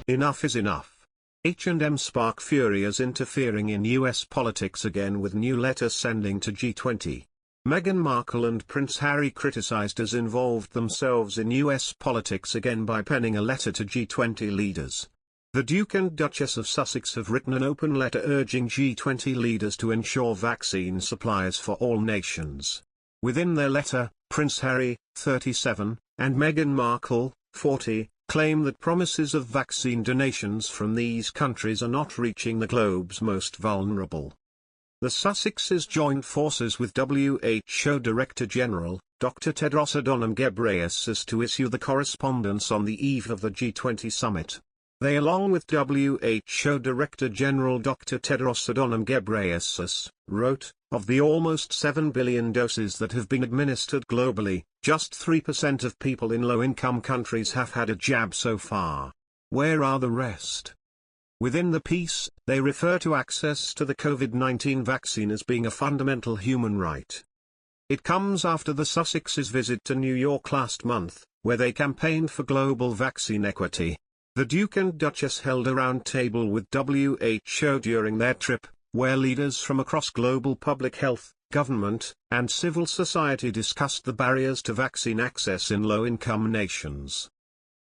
Enough is enough. H&M spark fury as interfering in US politics again with new letter sending to G20. Meghan Markle and Prince Harry criticized as involved themselves in US politics again by penning a letter to G20 leaders. The Duke and Duchess of Sussex have written an open letter urging G20 leaders to ensure vaccine supplies for all nations. Within their letter, Prince Harry, 37, and Meghan Markle, 40, claim that promises of vaccine donations from these countries are not reaching the globe's most vulnerable. The Sussexes joined forces with WHO Director General, Dr. Tedros Adhanom Ghebreyesus to issue the correspondence on the eve of the G20 summit. They, along with WHO Director General Dr. Tedros Adhanom Ghebreyesus, wrote, "Of the almost 7 billion doses that have been administered globally, just 3% of people in low-income countries have had a jab so far. Where are the rest?" Within the piece, they refer to access to the COVID-19 vaccine as being a fundamental human right. It comes after the Sussexes' visit to New York last month, where they campaigned for global vaccine equity. The Duke and Duchess held a round table with WHO during their trip, where leaders from across global public health, government, and civil society discussed the barriers to vaccine access in low-income nations.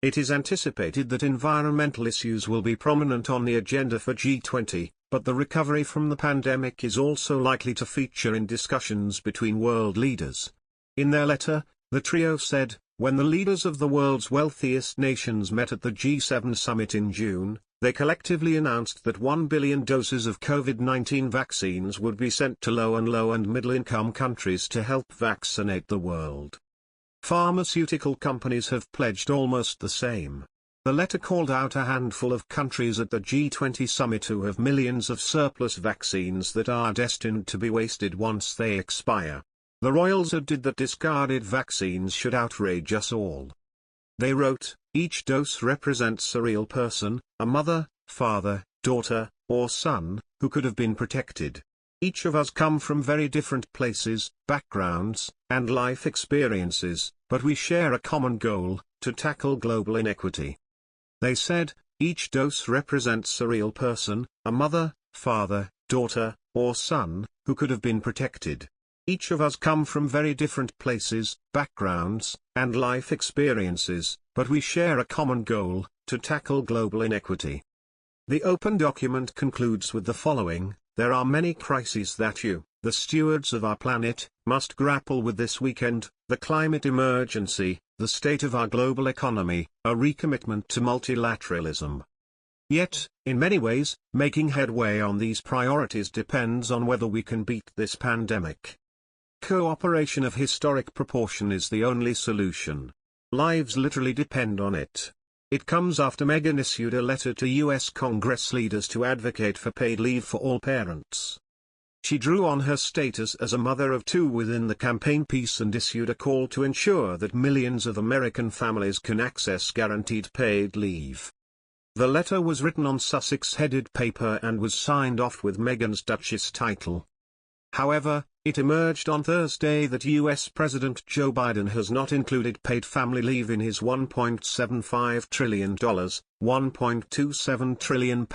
It is anticipated that environmental issues will be prominent on the agenda for G20, but the recovery from the pandemic is also likely to feature in discussions between world leaders. In their letter, the trio said, when the leaders of the world's wealthiest nations met at the G7 summit in June, they collectively announced that 1 billion doses of COVID-19 vaccines would be sent to low and middle-income countries to help vaccinate the world. Pharmaceutical companies have pledged almost the same. The letter called out a handful of countries at the G20 summit who have millions of surplus vaccines that are destined to be wasted once they expire. The royals added that discarded vaccines should outrage us all. They wrote, each dose represents a real person, a mother, father, daughter, or son, who could have been protected. Each of us come from very different places, backgrounds, and life experiences, but we share a common goal, to tackle global inequity. They said, each dose represents a real person, a mother, father, daughter, or son, who could have been protected. Each of us come from very different places, backgrounds, and life experiences, but we share a common goal, to tackle global inequity. The open document concludes with the following: there are many crises that you, the stewards of our planet, must grapple with this weekend: the climate emergency, the state of our global economy, a recommitment to multilateralism. Yet, in many ways, making headway on these priorities depends on whether we can beat this pandemic. Cooperation of historic proportion is the only solution. Lives literally depend on it. It comes after Meghan issued a letter to U.S. Congress leaders to advocate for paid leave for all parents. She drew on her status as a mother of two within the campaign piece and issued a call to ensure that millions of American families can access guaranteed paid leave. The letter was written on Sussex-headed paper and was signed off with Meghan's Duchess title. However, it emerged on Thursday that U.S. President Joe Biden has not included paid family leave in his $1.75 trillion, £1.27 trillion,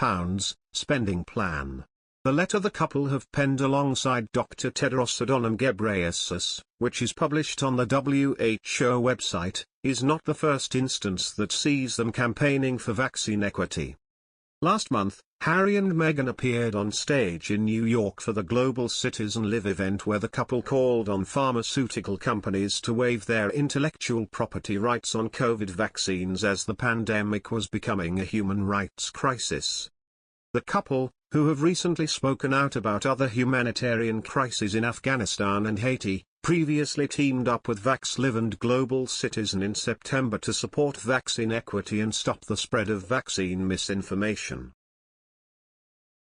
spending plan. The letter the couple have penned alongside Dr. Tedros Adhanom Ghebreyesus, which is published on the WHO website, is not the first instance that sees them campaigning for vaccine equity. Last month, Harry and Meghan appeared on stage in New York for the Global Citizen Live event where the couple called on pharmaceutical companies to waive their intellectual property rights on COVID vaccines as the pandemic was becoming a human rights crisis. The couple, who have recently spoken out about other humanitarian crises in Afghanistan and Haiti, previously teamed up with VaxLive and Global Citizen in September to support vaccine equity and stop the spread of vaccine misinformation.